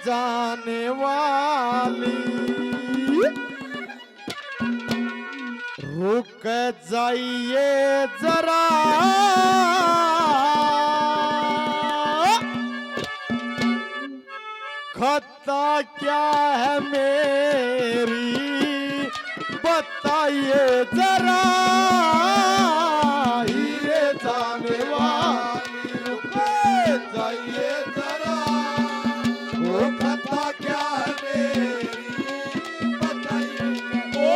जाने वाली रुक जाइए जरा खता क्या है मेरी बताइए जरा हीरे जाने वाली रुक जाइए जरा वो खता क्या है मेरी बताइए ओ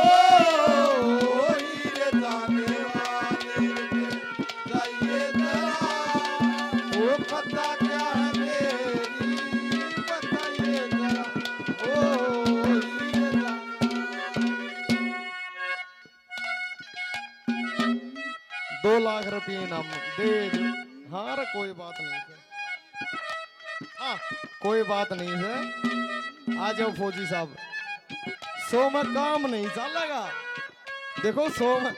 हीरे जाने वाली रुक जाइए जरा वो खता क्या है मेरी बताइए जरा ओ हीरे जाने 2 लाख रुपये इनाम दे दे। हाँ रे कोई बात नहीं है। हाँ कोई बात नहीं है। आ जाओ फौजी साहब 100 में काम नहीं चलेगा। देखो 100 में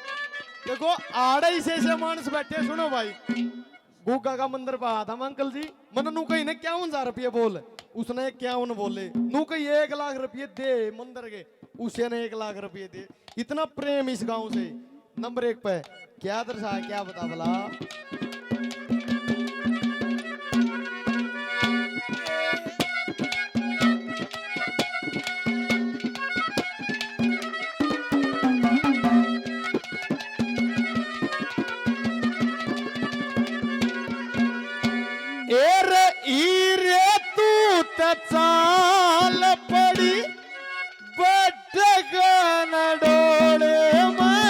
देखो आड़े से मानस बैठे सुनो भाई गुगा का मंदिर पर आया था अंकल जी मन नू कही ने 51,000 रुपये बोल उसने 51 बोले नू कही 1 लाख रुपये दे मंदिर के उसने 1 लाख रुपये दे। इतना प्रेम इस गांव से। नंबर 1 पे क्या दर्शा क्या बता भला एरे ईरे तू चाल पड़ी बटगन डोले में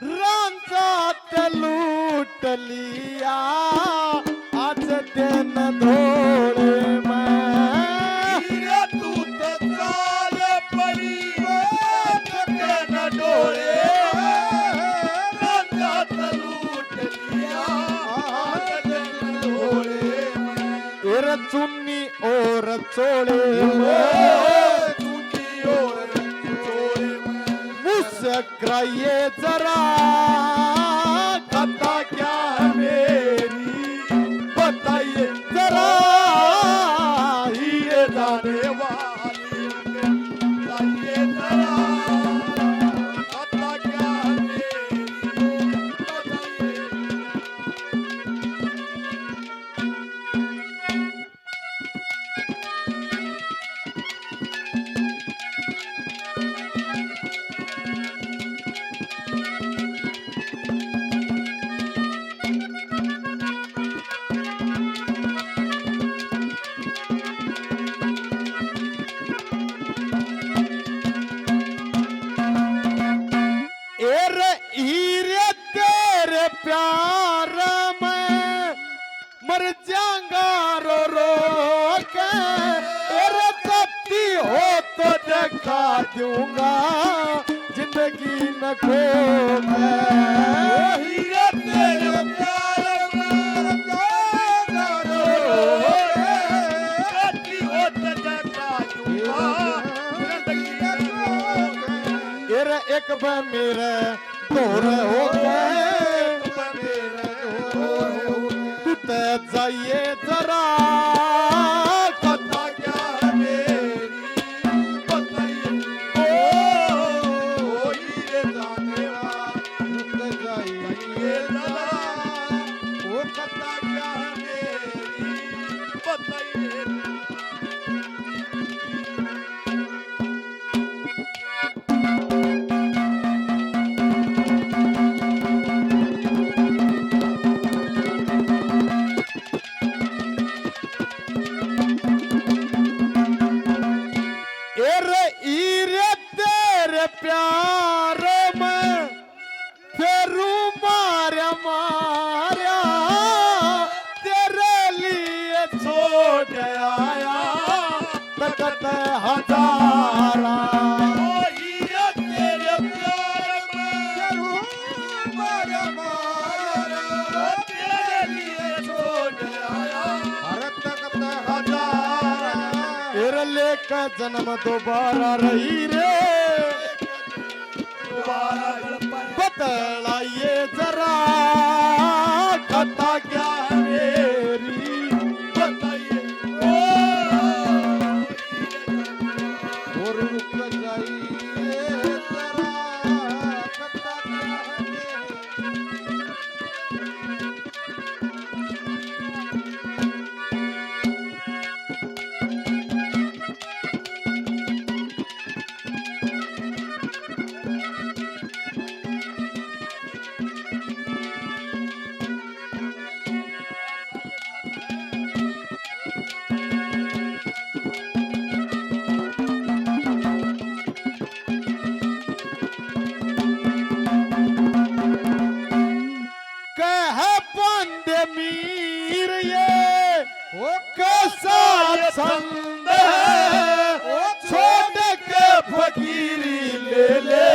रांझा लूट लिया आज दिन धोले में ईरे तू चाल पड़ी बटगन डोले रांझा लूट लिया चुन्नी और चोड़े चुन्नी और चोड़े मुस्कुराइए जरा खता क्या है मेरी बताइए जरा हीरे जाने वाली बताइए जरा खता क्या है मेरी बताइए प्यार में मर जाऊंगा रो रो के तेरे सत्ती हो तो दिखा दूंगा जिंदगी न खो हीरे तेरे प्यार में मर जाऊंगा रो रो के सत्ती हो तो दिखा दूंगा जिंदगी न खो तेरे एक बार मेरे दूर हो गए जाइए जरा खता क्या है मेरी बताइए ओ हीरे जाने वाली जाइए जरा वो खता क्या है मेरी बताइए प्यार में फेरू मारा मारा तेरे लिए छोड़ आया तकत हजारा तेरे प्यार में फेरू मारा मारा तेरे लिए छोड़ आया तकत हजारा तेरे लेकर जन्म दोबारा रही रे बतलाइए जरा खता क्या है मेरी बताइए ओ पसंद है, छोड़ के फकीरी ले ले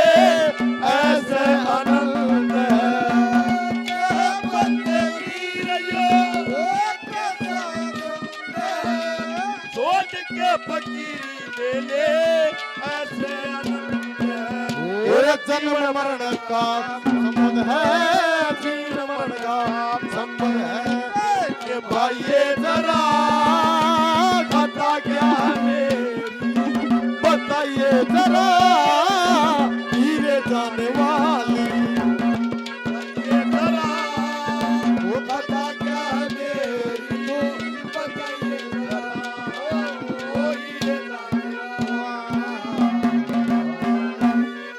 ऐसे आनंद है। छोड़ के फकीरी ले ले ऐसे आनंद है। ये जन्म मरण का संबंध है, जीवन मरण का संबंध है कि भाई ये जरा घटा क्या मेरी बताइए जरा